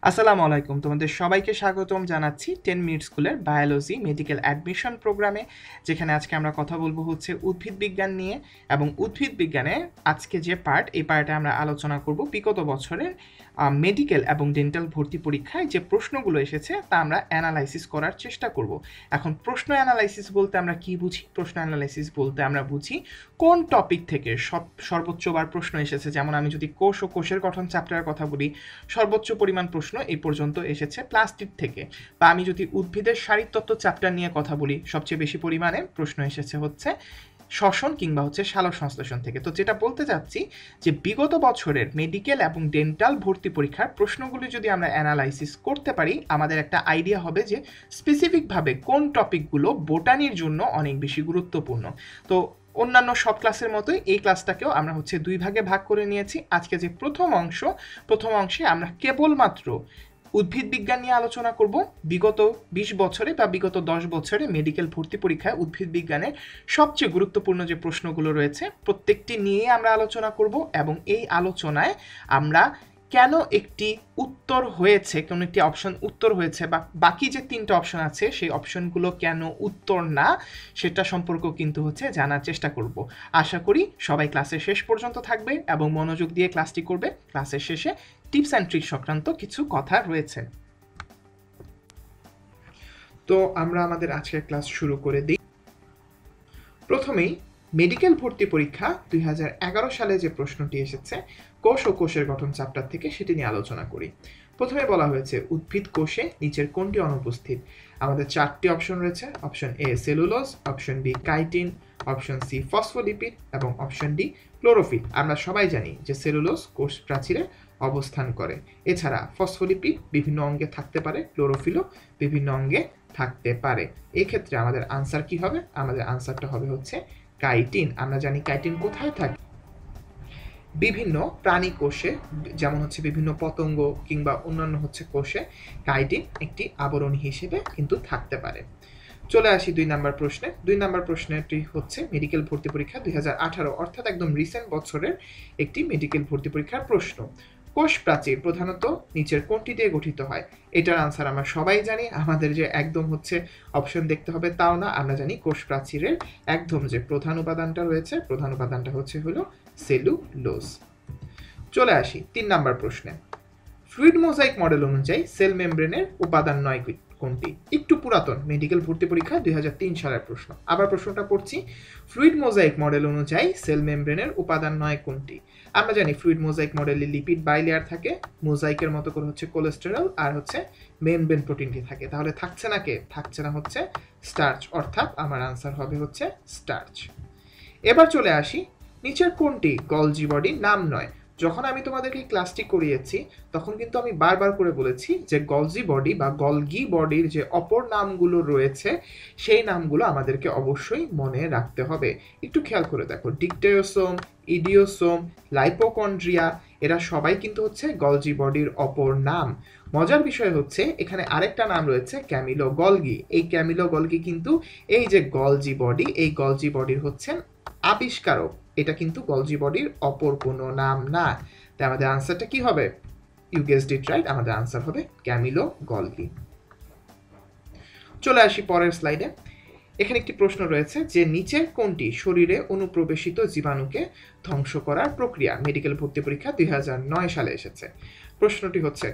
আসসালামু আলাইকুম, তোমাদের সবাইকে স্বাগতম জানাচ্ছি 10 মিনিট স্কুলের বায়োলজি মেডিকেল অ্যাডমিশন প্রোগ্রামে, যেখানে আজকে আমরা কথা বলবো হচ্ছে উদ্ভিদ বিজ্ঞান নিয়ে। এবং উদ্ভিদ বিজ্ঞানে আজকে যে এই পার্টে আমরা আলোচনা করব বিগত বছরের মেডিকেল এবং ডেন্টাল ভর্তি পরীক্ষায় যে প্রশ্নগুলো এসেছে তা আমরা অ্যানালাইসিস করার চেষ্টা করব। এখন প্রশ্ন অ্যানালাইসিস বলতে আমরা কি বুঝি? প্রশ্ন অ্যানালাইসিস বলতে আমরা বুঝি কোন টপিক থেকে সর্বোচ্চবার প্রশ্ন এসেছে। যেমন আমি যদি কোষ ও কোষের গঠন চ্যাপ্টারের কথা বলি, সর্বোচ্চ পরিমাণ প্রশ্ন এই পর্যন্ত এসেছে প্লাস্টিক থেকে। বা আমি যদি উদ্ভিদের শারীরতত্ত্ব চ্যাপ্টার নিয়ে কথা বলি, সবচেয়ে বেশি পরিমাণে প্রশ্ন এসেছে হচ্ছে শ্বসন কিংবা হচ্ছে সালোক সংশ্লেষণ থেকে। তো যেটা বলতে চাচ্ছি যে বিগত বছরের মেডিকেল এবং ডেন্টাল ভর্তি পরীক্ষার প্রশ্নগুলি যদি আমরা অ্যানালাইসিস করতে পারি, আমাদের একটা আইডিয়া হবে যে স্পেসিফিকভাবে কোন টপিকগুলো বোটানির জন্য অনেক বেশি গুরুত্বপূর্ণ। তো অন্যান্য সব ক্লাসের মতোই এই ক্লাসটাকেও আমরা হচ্ছে দুই ভাগে ভাগ করে নিয়েছি। আজকে যে প্রথম অংশে আমরা কেবলমাত্র উদ্ভিদ বিজ্ঞান নিয়ে আলোচনা করব। বিগত 20 বছরে বা বিগত 10 বছরে মেডিকেল ভর্তি পরীক্ষায় উদ্ভিদ বিজ্ঞানের সবচেয়ে গুরুত্বপূর্ণ যে প্রশ্নগুলো রয়েছে প্রত্যেকটি নিয়ে আমরা আলোচনা করব, এবং এই আলোচনায় আমরা কেন একটি উত্তর হয়েছে, কোন একটি অপশন উত্তর হয়েছে, বা বাকি যে 3টা অপশন আছে সেই অপশনগুলো কেন উত্তর না সেটা সম্পর্কেও কিন্তু হচ্ছে জানার চেষ্টা করব। আশা করি সবাই ক্লাসের শেষ পর্যন্ত থাকবে এবং মনোযোগ দিয়ে ক্লাসটি করবে। ক্লাসের শেষে টিপস অ্যান্ড ট্রিক সংক্রান্ত কিছু কথা রয়েছে। তো আমরা আমাদের আজকের ক্লাস শুরু করে দিই। প্রথমেই মেডিকেল ভর্তি পরীক্ষা 2011 সালে যে প্রশ্নটি এসেছে কোষ ও কোষের গঠন চ্যাপ্টার থেকে, সেটি নিয়ে আলোচনা করি। প্রথমে বলা হয়েছে উদ্ভিদ কোষে নিচের কোনটি অনুপস্থিত? আমাদের 4টি অপশন রয়েছে। Option A cellulose, option B chitin, option C phospholipid এবং অপশন ডি ক্লোরোফিল। আমরা সবাই জানি যে সেলুলোজ কোষ প্রাচীরে অবস্থান করে। এছাড়া ফসফোলিপিড বিভিন্ন অঙ্গে থাকতে পারে, ক্লোরোফিলও বিভিন্ন অঙ্গে থাকতে পারে। এই ক্ষেত্রে আমাদের আনসার কি হবে? আমাদের আনসারটা হবে হচ্ছে কাইটিন। আমরা জানি কাইটিন কোথায় থাকে? বিভিন্ন প্রাণী কোষে, যেমন হচ্ছে বিভিন্ন পতঙ্গ কিংবা অন্যান্য হচ্ছে কোষে কাইটিন একটি আবরণ হিসেবে কিন্তু থাকতে পারে। চলে আসি 2 নাম্বার প্রশ্নে। 2 নাম্বার প্রশ্নটি হচ্ছে মেডিকেল ভর্তি পরীক্ষা 2018 অর্থাৎ একদম রিসেন্ট বছরের একটি মেডিকেল ভর্তি পরীক্ষার প্রশ্ন। কোষ প্রাচীর প্রধানত নিচের কোনটি দিয়ে গঠিত হয়? এটার আনসার আমরা সবাই জানি। আমাদের যে একদম হচ্ছে অপশন দেখতে হবে তাও না, আমরা জানি কোষ প্রাচীরের একদম যে প্রধান উপাদানটা রয়েছে, প্রধান উপাদানটা হলো সেলুলোজ। চলে আসি 3 নাম্বার প্রশ্নে। ফ্লুইড মোজাইক মডেল অনুযায়ী সেল মেমব্রেনের উপাদান নয় কোনটি? একটু পুরাতন, মেডিকেল ভর্তি পরীক্ষা 2003 সালের প্রশ্ন। আবার প্রশ্নটা পড়ছি, ফ্লুইড মোজাইক মডেল অনুযায়ী সেল মেমব্রেনের উপাদান নয় কোনটি? আমরা জানি ফ্লুইড মোজাইক মডেলে লিপিড বাইলেয়ার থাকে, মোজাইকের মতো করে হচ্ছে কোলেস্টেরল আর হচ্ছে মেমব্রেন প্রোটিনটি থাকে। তাহলে থাকছে না কে? থাকছে না হচ্ছে স্টার্চ, অর্থাৎ আমার আনসার হবে হচ্ছে স্টার্চ। এবার চলে আসি, নিচের কোনটি গলজি বডি নাম নয়? যখন আমি তোমাদেরকে ক্লাসটি করিয়েছি তখন কিন্তু আমি বারবার করে বলেছি যে গলজি বডি বা গলগি বডির যে অপর নামগুলো রয়েছে সেই নামগুলো আমাদেরকে অবশ্যই মনে রাখতে হবে। একটু খেয়াল করে দেখো, ডিকটেওসোম, ইডিওসোম, লাইপোকন্ড্রিয়া, এরা সবাই কিন্তু হচ্ছে গলজি বডির অপর নাম। মজার বিষয় হচ্ছে এখানে আরেকটা নাম রয়েছে ক্যামিলো গলগি। এই ক্যামিলো গলগি কিন্তু এই যে গলজি বডি, এই গলজি বডির হচ্ছেন আবিষ্কারক। এটা কিন্তু গলজি বডির অপর কোনো নাম না। তাই আমাদের আনসারটা কি হবে? ইউ গেসড ইট রাইট, আমাদের আনসার হবে ক্যামিলো গলগি। চলে আসি পরের স্লাইডে। এখানে একটি প্রশ্ন রয়েছে যে নিচের কোনটি শরীরে অনুপ্রবেশিত জীবাণুকে ধ্বংস করার প্রক্রিয়া? মেডিকেল ভর্তি পরীক্ষা 2009 সালে এসেছে। প্রশ্নটি হচ্ছে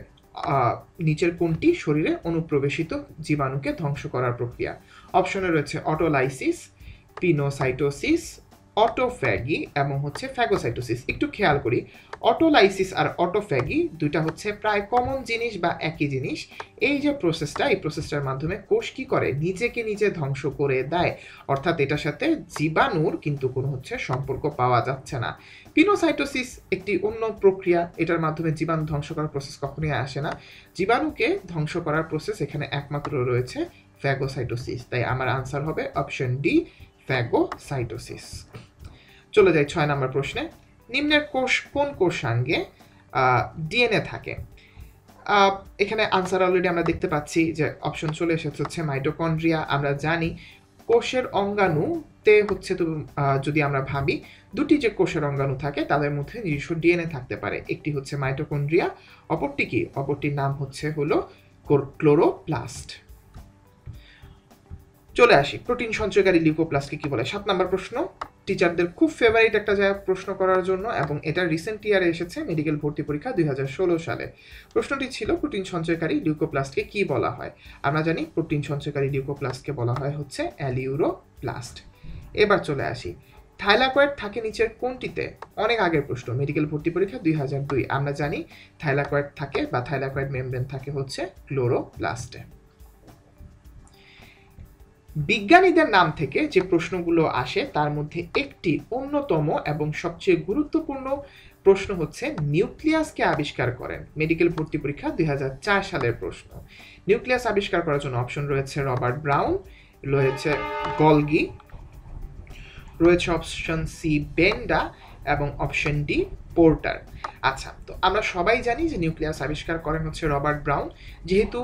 নিচের কোনটি শরীরে অনুপ্রবেশিত জীবাণুকে ধ্বংস করার প্রক্রিয়া? অপশনে রয়েছে অটোলাইসিস, পিনোসাইটোসিস, অটোফ্যাগি এবং হচ্ছে ফ্যাগোসাইটোসিস। একটু খেয়াল করি, অটোলাইসিস আর অটোফ্যাগি দুইটা হচ্ছে প্রায় কমন জিনিস বা একই জিনিস। এই যে প্রসেসটা, এই প্রসেসটার মাধ্যমে কোষ কি করে? নিজেকে নিজে ধ্বংস করে দেয়, অর্থাৎ এটার সাথে জীবাণুর কিন্তু কোনো হচ্ছে সম্পর্ক পাওয়া যাচ্ছে না। পিনোসাইটোসিস একটি অন্য প্রক্রিয়া, এটার মাধ্যমে জীবাণু ধ্বংস করার প্রসেস কখনোই আসে না। জীবাণুকে ধ্বংস করার প্রসেস এখানে একমাত্র রয়েছে ফ্যাগোসাইটোসিস। তাই আমার আনসার হবে অপশন ডি, ফ্যাগোসাইটোসিস। চলে যাই 6 নম্বর প্রশ্নে। নিম্নের কোন কোষাঙ্গে ডিএনএ থাকে? এখানে আনসার অলরেডি আমরা দেখতে পাচ্ছি যে অপশন চলে এসেছে হচ্ছে মাইটোকন্ড্রিয়া। আমরা জানি কোষের অঙ্গাণুতে হচ্ছে যদি আমরা ভাবি দুটি যে কোষের অঙ্গাণু থাকে তাদের মধ্যে নিজস্ব ডিএনএ থাকতে পারে, একটি হচ্ছে মাইটোকন্ড্রিয়া, অপরটির নাম হলো ক্লোরোপ্লাস্ট। চলে আসি, প্রোটিন সঞ্চয়কারী লিউকোপ্লাস্টকে কি বলে? 7 নম্বর প্রশ্ন, টিচারদের খুব ফেভারিট একটা জায়গা প্রশ্ন করার জন্য, এবং এটা রিসেন্ট ইয়ারে এসেছে মেডিকেল ভর্তি পরীক্ষা 2016 সালে। প্রশ্নটি ছিল প্রোটিন সঞ্চয়কারী লিউকোপ্লাস্টকে কি বলা হয়? আমরা জানি প্রোটিন সঞ্চয়কারী লিউকোপ্লাস্টকে বলা হয় হচ্ছে অ্যালিউরোপ্লাস্ট। এবার চলে আসি, থাইলাকয়েড থাকে নিচের কোনটিতে? অনেক আগের প্রশ্ন, মেডিকেল ভর্তি পরীক্ষা 2002। আমরা জানি থাইলাকয়েড থাকে বা থাইলাকয়েড মেমব্রেন থাকে হচ্ছে ক্লোরোপ্লাস্টে। বিজ্ঞানীদের নাম থেকে যে প্রশ্নগুলো আসে তার মধ্যে একটি অন্যতম এবং সবচেয়ে গুরুত্বপূর্ণ প্রশ্ন হচ্ছে নিউক্লিয়াসকে আবিষ্কার করেন? মেডিকেল ভর্তি পরীক্ষা 2004 সালের প্রশ্ন। নিউক্লিয়াস আবিষ্কার করার জন্য অপশন রয়েছে রবার্ট ব্রাউন, রয়েছে গলগি, রয়েছে অপশন সি বেন্ডা এবং অপশন ডি পোর্টার। আচ্ছা, তো আমরা সবাই জানি যে নিউক্লিয়াস আবিষ্কার করেন হচ্ছে রবার্ট ব্রাউন। যেহেতু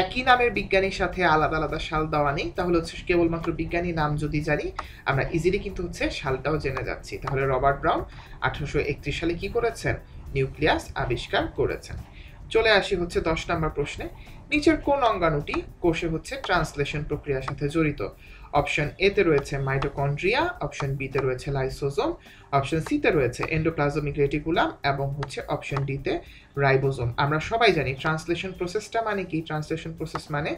একই নামের বিজ্ঞানীর সাথে আলাদা আলাদা সাল দেওয়া নেই, তাহলে হচ্ছে কেবলমাত্র বিজ্ঞানী নাম যদি জানি আমরা ইজিলি কিন্তু হচ্ছে সালটাও জেনে যাচ্ছি। তাহলে রবার্ট ব্রাউন 1831 সালে কি করেছেন? নিউক্লিয়াস আবিষ্কার করেছেন। চলে আসি হচ্ছে 10 নম্বর প্রশ্নে, নিচের কোন অঙ্গাণুটি কোষে হচ্ছে ট্রান্সলেশন প্রক্রিয়ার সাথে জড়িত? অপশন এ তে রয়েছে মাইটোকন্ড্রিয়া, অপশন বি তে রয়েছে লাইসোজোম, অপশন সি তে রয়েছে এন্ডোপ্লাজমিক রেটিকুলাম এবং হচ্ছে অপশন ডি তে রাইবোজোম। আমরা সবাই জানি ট্রান্সলেশন প্রসেসটা মানে কি? ট্রান্সলেশন প্রসেস মানে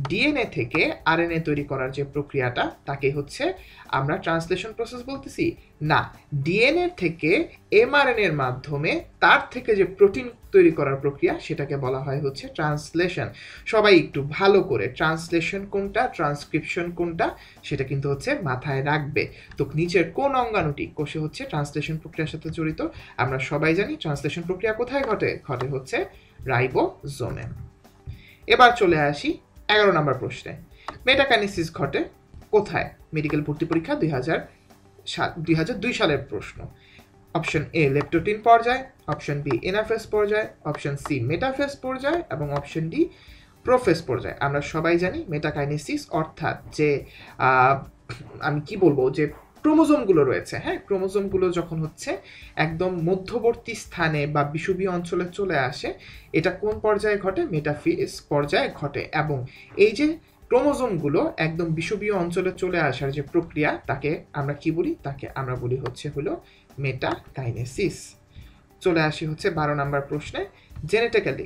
ডিএনএ থেকে আরএনএ তৈরি করার যে প্রক্রিয়াটা তাকে হচ্ছে আমরা ট্রান্সলেশন প্রসেস বলতেছি না, ডিএনএ থেকে এমআরএনএ এর মাধ্যমে তার থেকে যে প্রোটিন তৈরি করার প্রক্রিয়া সেটাকে বলা হয় হচ্ছে ট্রান্সলেশন। সবাই একটু ভালো করে ট্রান্সলেশন কোনটা, ট্রান্সক্রিপশন কোনটা সেটা কিন্তু হচ্ছে মাথায় রাখবে। তো নিচের কোন অঙ্গাণুটি কোষে হচ্ছে ট্রান্সলেশন প্রক্রিয়ার সাথে জড়িত? আমরা সবাই জানি ট্রান্সলেশন প্রক্রিয়া কোথায় ঘটে? ঘটে হচ্ছে রাইবোজোমে। এবার চলে আসি 11 নম্বর প্রশ্নে, মেটাকাইনেসিস ঘটে কোথায়? মেডিকেল ভর্তি পরীক্ষা 2002 সালের প্রশ্ন। অপশন এ লেপটোটিন পর্যায়, অপশন বি এনাফেজ পর্যায়, অপশন সি মেটাফেজ পর্যায় এবং অপশন ডি প্রোফেজ পর্যায়। আমরা সবাই জানি মেটাকাইনেসিস অর্থাৎ যে আমি কি বলবো, যে ক্রোমোজোমগুলো রয়েছে, হ্যাঁ, ক্রোমোজোমগুলো যখন হচ্ছে একদম মধ্যবর্তী স্থানে বা বিষুবীয় অঞ্চলে চলে আসে, এটা কোন পর্যায়ে ঘটে? মেটাফেজ পর্যায়ে ঘটে। এবং এই যে ক্রোমোজোমগুলো একদম বিষুবীয় অঞ্চলে চলে আসার যে প্রক্রিয়া তাকে আমরা কি বলি? তাকে আমরা বলি হচ্ছে হলো মেটাকাইনেসিস। চলে আসি হচ্ছে 12 নম্বর প্রশ্নে, জেনেটিক্যালি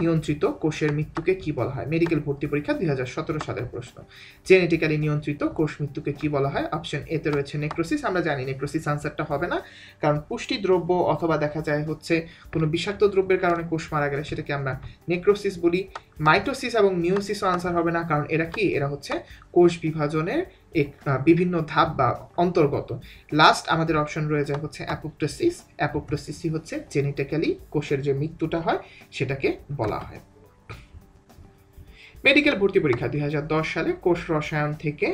নিয়ন্ত্রিত কোষের মৃত্যুকে কি বলা হয়? মেডিকেল ভর্তি পরীক্ষা 2017 সালের প্রশ্ন। জেনেটিক্যালি নিয়ন্ত্রিত কোষ মৃত্যুকে কি বলা হয়? অপশন এ তে রয়েছে নেক্রোসিস। আমরা জানি নেক্রোসিস আনসারটা হবে না, কারণ পুষ্টি দ্রব্য অথবা দেখা যায় হচ্ছে কোনো বিষাক্ত দ্রব্যের কারণে কোষ মারা গেলে সেটাকে আমরা নেক্রোসিস বলি। মাইটোসিস এবং মিওসিসও আনসার হবে না, কারণ এরা হচ্ছে কোষ বিভাজনের বিভিন্ন ধাপ বা অন্তর্গত। লাস্ট আমাদের অপশন রয়ে যায় হচ্ছে অ্যাপোপ্টোসিস। অ্যাপোপ্টোসিসই হচ্ছে জেনেটিক্যালি কোষের যে মৃত্যুটা হয় সেটাকে বলা হয়। মেডিকেল ভর্তি পরীক্ষা 2010 সালে কোষ রসায়ন থেকে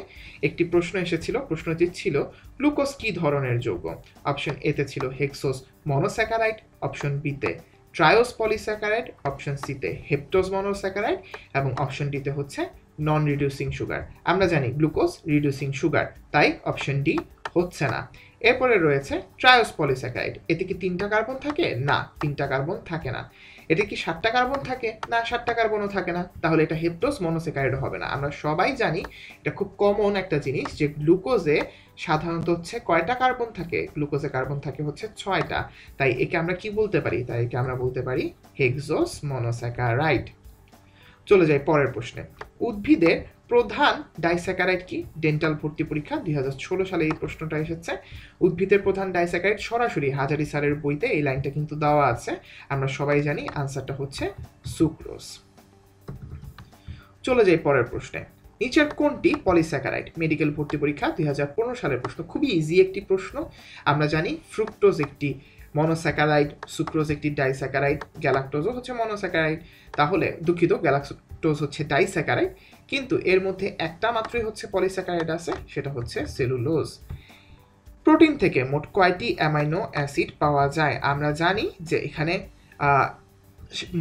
একটি প্রশ্ন এসেছিল। প্রশ্নটি ছিল গ্লুকোজ কি ধরনের যৌগ? অপশন এ তে ছিল হেক্সোজ মনোস্যাকারাইড, অপশন বি তে ট্রায়োস পলিস্যাকারাইড, অপশন সি তে হেপ্টোজ মনোস্যাকারাইড এবং অপশন ডি তে হচ্ছে নন রিডিউসিং সুগার। আমরা জানি গ্লুকোজ রিডিউসিং সুগার, তাই অপশন ডি হচ্ছে না। এরপরে রয়েছে ট্রায়োস পলিস্যাকারাইড। এতে কি 3টা কার্বন থাকে? না, 3টা কার্বন থাকে না। এটা কি 7টা কার্বন থাকে? না, 7টা কার্বনও থাকে না। তাহলে এটা হেপ্টোজ মনোস্যাকারাইড হবে না। আমরা সবাই জানি এটা খুব কমন একটা জিনিস যে গ্লুকোজে সাধারণত হচ্ছে কয়টা কার্বন থাকে? গ্লুকোজে কার্বন থাকে হচ্ছে 6টা। তাই একে আমরা কি বলতে পারি? তাই একে আমরা বলতে পারি হেক্সোজ মনোস্যাকারাইড। চলে যাই পরের প্রশ্নে, উদ্ভিদের প্রধান ডাইস্যাকারাইড কি? ডেন্টাল ভর্তি পরীক্ষা 2016 সালে এই প্রশ্নটা এসেছে। উদ্ভিদের প্রধান ডাইস্যাকারাইড সরাসরি হাজারি স্যারের বইতে এই লাইনটা কিন্তু দেওয়া আছে। আমরা সবাই জানি আনসারটা হচ্ছে সুক্রোজ। চলে যাই পরের প্রশ্নে, নিচের কোনটি পলিস্যাকারাইড? মেডিকেল ভর্তি পরীক্ষা 2015 সালের প্রশ্ন। খুবই ইজি একটি প্রশ্ন। আমরা জানি ফ্রুক্টোজ একটি মনোস্যাকারাইড, সুক্রোজ একটি ডাইস্যাকারাইড, গ্যালাক্টোজও হচ্ছে মনোস্যাকারাইড। তাহলে দুঃখিত, গ্যালাক্টোজ হচ্ছে ডাইস্যাকারাইড, কিন্তু এর মধ্যে একটা মাত্রই হচ্ছে পলিস্যাকারাইড আছে, সেটা হচ্ছে সেলুলোজ। প্রোটিন থেকে মোট কয়টি অ্যামাইনো অ্যাসিড পাওয়া যায়? আমরা জানি যে এখানে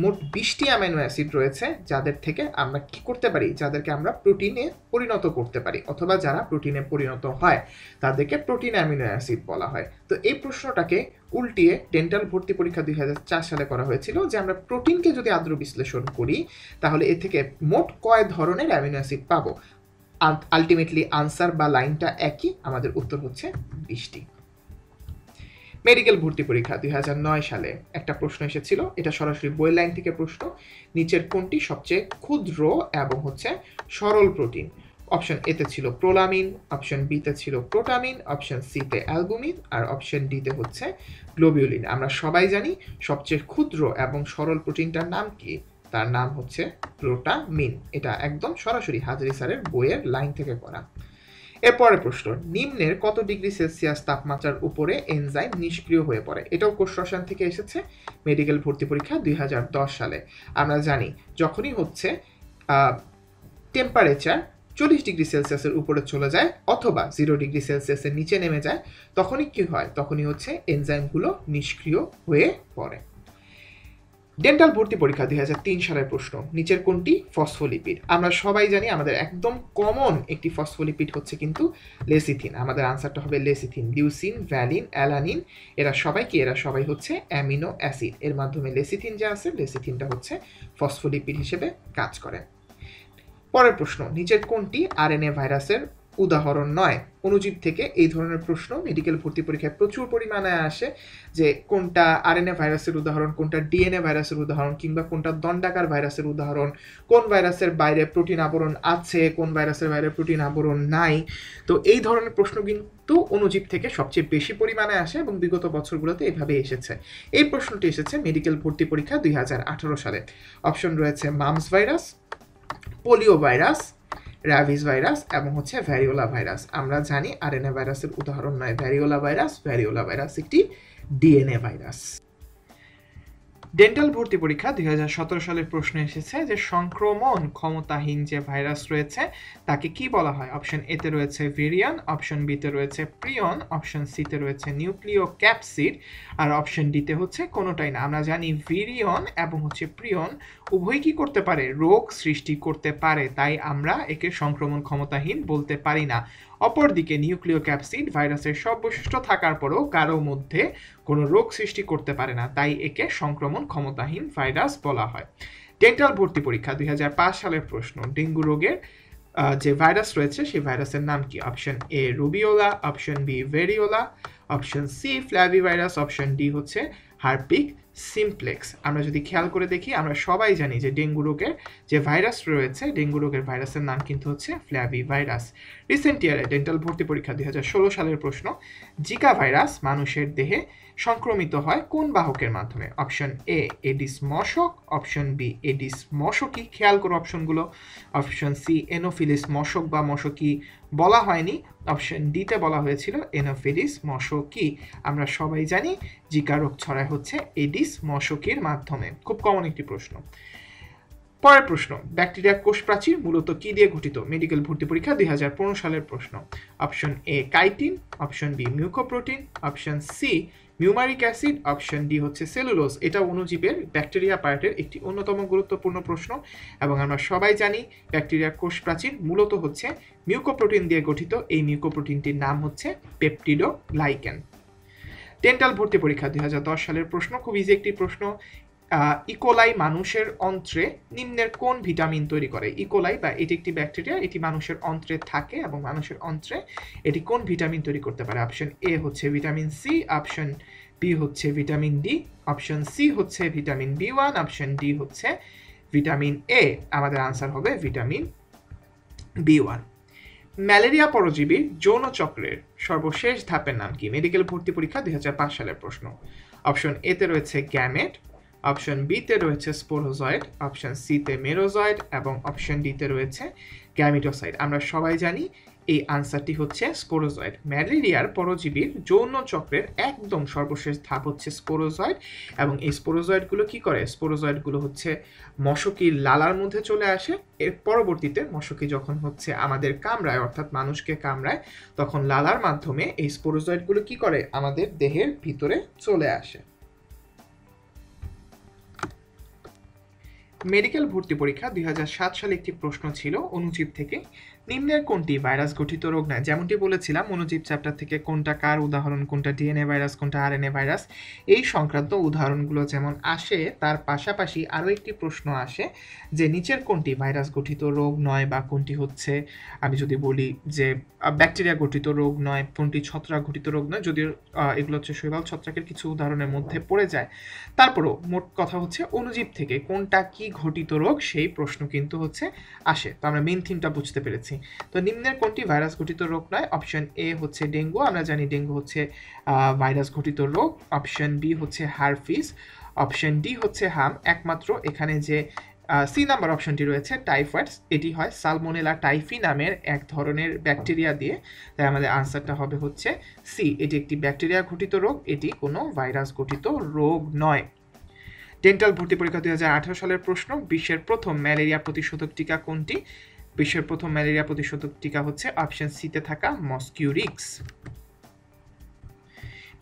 মোট 20টি অ্যামাইনো অ্যাসিড রয়েছে যাদের থেকে আমরা কি করতে পারি, যাদেরকে আমরা প্রোটিনে পরিণত করতে পারি, অথবা যারা প্রোটিনে পরিণত হয় তাদেরকে প্রোটিন অ্যামিনো অ্যাসিড বলা হয়। তো এই প্রশ্নটাকে উল্টিয়ে ডেন্টাল ভর্তি পরীক্ষা 2004 সালে করা হয়েছিল যে আমরা প্রোটিনকে যদি আদ্র বিশ্লেষণ করি তাহলে এ থেকে মোট কয় ধরনের অ্যামিনো অ্যাসিড পাবো। আলটিমেটলি আনসার বা লাইনটা একই, আমাদের উত্তর হচ্ছে 20টি। মেডিকেল ভর্তি পরীক্ষা 2009 সালে একটা প্রশ্ন এসেছিল, এটা সরাসরি বই লাইন থেকে প্রশ্ন। নিচের কোনটি সবচেয়ে ক্ষুদ্র এবং হচ্ছে সরল প্রোটিন? অপশন এতে ছিল প্রোলামিন, অপশন বিতে ছিল প্রোটামিন, অপশন সিতে অ্যালবুমিন, আর অপশন ডিতে হচ্ছে গ্লোবিউলিন। আমরা সবাই জানি সবচেয়ে ক্ষুদ্র এবং সরল প্রোটিনটার নাম কি, তার নাম হচ্ছে প্রোটামিন। এটা একদম সরাসরি হাজারী স্যারের বইয়ের লাইন থেকে করা। এরপরে প্রশ্ন, নিম্নের কত ডিগ্রি সেলসিয়াস তাপমাত্রার উপরে এনজাইম নিষ্ক্রিয় হয়ে পড়ে? এটাও কোষ রসায়ন থেকে এসেছে, মেডিকেল ভর্তি পরীক্ষা 2010 সালে। আমরা জানি যখনই হচ্ছে টেম্পারেচার 40 ডিগ্রি সেলসিয়াসের উপরে চলে যায় অথবা 0 ডিগ্রি সেলসিয়াসের নিচে নেমে যায় তখনই কি হয়, তখনই হচ্ছে এনজাইমগুলো নিষ্ক্রিয় হয়ে পড়ে। ডেন্টাল ভর্তি পরীক্ষা 2003 সালের প্রশ্ন, নিচের কোনটি ফসফোলিপিড? আমরা সবাই জানি আমাদের একদম কমন একটি ফসফোলিপিড হচ্ছে কিন্তু লেসিথিন। আমাদের আনসারটা হবে লেসিথিন। লিউসিন, ভ্যালিন, অ্যালানিন এরা সবাই কি, এরা সবাই হচ্ছে অ্যামিনো অ্যাসিড। এর মাধ্যমে লেসিথিন যা আছে, লেসিথিনটা হচ্ছে ফসফোলিপিড হিসেবে কাজ করে। পরের প্রশ্ন, নিচের কোনটি আরএনএ ভাইরাসের উদাহরণ নয়? অণুজীব থেকে এই ধরনের প্রশ্ন মেডিকেল ভর্তি পরীক্ষায় প্রচুর পরিমাণে আসে, যে কোনটা আরএনএ ভাইরাসের উদাহরণ, কোনটা ডিএনএ ভাইরাসের উদাহরণ, কিংবা কোনটা দণ্ডাকার ভাইরাসের উদাহরণ, কোন ভাইরাসের বাইরে প্রোটিন আবরণ আছে, কোন ভাইরাসের বাইরে প্রোটিন আবরণ নাই। তো এই ধরনের প্রশ্ন কিন্তু অণুজীব থেকে সবচেয়ে বেশি পরিমাণে আসে এবং বিগত বছরগুলোতে এভাবে এসেছে। এই প্রশ্নটি এসেছে মেডিকেল ভর্তি পরীক্ষা 2018 সালে। অপশন রয়েছে mum's virus, polio virus, rabies virus এবং হচ্ছে ভ্যারিওলা ভাইরাস। আমরা জানি আরএনএ ভাইরাসের উদাহরণ নয় ভ্যারিওলা ভাইরাস। ভ্যারিওলা ভাইরাস একটি ডিএনএ ভাইরাস। ডেন্টাল ভর্তি পরীক্ষা 2017 সালের প্রশ্ন এসেছে যে সংক্রমণ ক্ষমতাহীন যে ভাইরাস রয়েছে তাকে কি বলা হয়? অপশন এতে রয়েছে ভিরিয়ন, অপশন বিতে রয়েছে প্রিয়ন, অপশন সিতে রয়েছে নিউক্লিও ক্যাপসিড, আর অপশন ডিতে হচ্ছে কোনোটাই না। আমরা জানি ভিরিয়ন এবং হচ্ছে প্রিয়ন উভয় কি করতে পারে, রোগ সৃষ্টি করতে পারে, তাই আমরা একে সংক্রমণ ক্ষমতাহীন বলতে পারি না। অপরদিকে নিউক্লিও ক্যাপসিড ভাইরাসের সব বৈশিষ্ট্য থাকার পরেও কারো মধ্যে কোনো রোগ সৃষ্টি করতে পারে না, তাই একে সংক্রমণ ক্ষমতাহীন ভাইরাস বলা হয়। ডেন্টাল ভর্তি পরীক্ষা 2005 সালের প্রশ্ন, ডেঙ্গু রোগের যে ভাইরাস রয়েছে সেই ভাইরাসের নাম কি? Option A rubeola, option B variola, option C flavivirus, option D হচ্ছে হারপিক সিমপ্লেক্স। আমরা যদি খেয়াল করে দেখি আমরা সবাই জানি যে ডেঙ্গু রোগের যে ভাইরাস রয়েছে, ডেঙ্গু রোগের ভাইরাসের নাম কিন্তু হচ্ছে ফ্ল্যাভি ভাইরাস। রিসেন্ট ইয়ারে ডেন্টাল ভর্তি পরীক্ষা 2016 সালের প্রশ্ন, জিকা ভাইরাস মানুষের দেহে সংক্রমিত হয় কোন বাহকের মাধ্যমে? অপশন এ এডিস মশক, অপশন বি এডিস মশকি, খেয়াল করো অপশনগুলো, অপশন সি এনোফিলিস মশক বা মশকি বলা হয়নি, অপশন ডিতে বলা হয়েছিল এনোফিলিস মশকি। আমরা সবাই জানি জিকা রোগ ছড়ায় হচ্ছে এডিস মশকির মাধ্যমে। খুব কমন একটি প্রশ্ন। পরের প্রশ্ন, ব্যাকটেরিয়ার কোষ প্রাচীর মূলত কি দিয়ে গঠিত? মেডিকেল ভর্তি পরীক্ষা 2015 সালের প্রশ্ন। Option A chitin, option B mucoprotein, option C muramic acid, option D হচ্ছে সেলুলোজ। এটা অণুজীবের ব্যাকটেরিয়া পার্টের একটি অন্যতম গুরুত্বপূর্ণ প্রশ্ন এবং আমরা সবাই জানি ব্যাকটেরিয়ার কোষ প্রাচীর মূলত হচ্ছে মিউকোপ্রোটিন দিয়ে গঠিত। এই মিউকোপ্রোটিনটির নাম হচ্ছে পেপটিডোগ্লাইকেন। ডেন্টাল ভর্তি পরীক্ষা 2010 সালের প্রশ্ন, খুব ইজি একটি প্রশ্ন। ইকোলাই মানুষের অন্ত্রে নিম্নের কোন ভিটামিন তৈরি করে? ইকোলাই বা এটি একটি ব্যাকটেরিয়া, এটি মানুষের অন্ত্রে থাকে এবং মানুষের অন্ত্রে এটি কোন ভিটামিন তৈরি করতে পারে? অপশন এ হচ্ছে ভিটামিন সি, অপশন বি হচ্ছে ভিটামিন ডি, অপশন সি হচ্ছে ভিটামিন বি1, অপশন ডি হচ্ছে ভিটামিন এ। আমাদের আনসার হবে ভিটামিন বি1। ম্যালেরিয়া পরজীবীর যৌন চক্রের সর্বশেষ ধাপের নাম কি? মেডিকেল ভর্তি পরীক্ষা 2005 সালের প্রশ্ন। অপশন এতে রয়েছে গ্যামেট, অপশন বিতে রয়েছে স্পোরোজয়েড, অপশন সিতে মেরোজয়েড এবং অপশন ডিতে রয়েছে গ্যামিটোসাইড। আমরা সবাই জানি এই আনসারটি হচ্ছে স্পোরোজয়েড। ম্যালেরিয়ার পরজীবীর যৌন চক্রের একদম সর্বশেষ ধাপ হচ্ছে স্পোরোজয়েড এবং এই স্পোরোজয়েডগুলো কি করে? স্পোরোজয়েডগুলো হচ্ছে মশকির লালার মধ্যে চলে আসে। এর পরবর্তীতে মশকি যখন হচ্ছে আমাদের কামড়ায় অর্থাৎ মানুষকে কামড়ায় তখন লালার মাধ্যমে এই স্পোরোজয়েডগুলো কি করে? আমাদের দেহের ভিতরে চলে আসে। মেডিকেল ভর্তি পরীক্ষা 2007 সালে একটি প্রশ্ন ছিল অণুজীব থেকে, নিম্নের কোনটি ভাইরাস গঠিত রোগ নয়? যেমনটি বলেছিলাম অণুজীব চ্যাপ্টার থেকে কোনটা কার উদাহরণ, কোনটা ডিএনএ ভাইরাস, কোনটা আরএনএ ভাইরাস, এই সংক্রান্ত উদাহরণগুলো যেমন আসে, তার পাশাপাশি আরও একটি প্রশ্ন আসে যে নিচের কোনটি ভাইরাস গঠিত রোগ নয়, বা কোনটি হচ্ছে, আমি যদি বলি যে ব্যাকটেরিয়া গঠিত রোগ নয়, কোনটি ছত্রাক গঠিত রোগ নয়, যদিও এগুলো হচ্ছে শৈবাল ছত্রাকের কিছু উদাহরণের মধ্যে পড়ে যায়। তারপরও মোট কথা হচ্ছে অণুজীব থেকে কোনটা কি ঘটিত রোগ সেই প্রশ্ন কিন্তু হচ্ছে আসে। তো আমরা মেইন থিমটা বুঝতে পেরেছি। তো নিম্নের কোনটি ভাইরাস ঘটিত রোগ নয়? অপশন এ হচ্ছে ডেঙ্গু, আমরা জানি ডেঙ্গু হচ্ছে ভাইরাস ঘটিত রোগ। অপশন বি হচ্ছে হারপিস। অপশন ডি হচ্ছে হাম। একমাত্র এখানে যে সি নাম্বার অপশনটি রয়েছে টাইফয়েড, এটি হয় সালমোনেলা টাইফি নামের এক ধরনের ব্যাকটেরিয়া দিয়ে, তাই আমাদের আনসারটা হবে হচ্ছে সি, এটি একটি ব্যাকটেরিয়া ঘটিত রোগ, এটি কোনো ভাইরাস ঘটিত রোগ নয়। ডেন্টাল ভর্তি পরীক্ষা 2018 সালের প্রশ্ন, বিশ্বের প্রথম ম্যালেরিয়া প্রতিষেধক টিকা কোনটি? বিশ্বের প্রথম ম্যালেরিয়া প্রতিষেধক টিকা হচ্ছে অপশন সিতে থাকা মস্কিউরিক্স।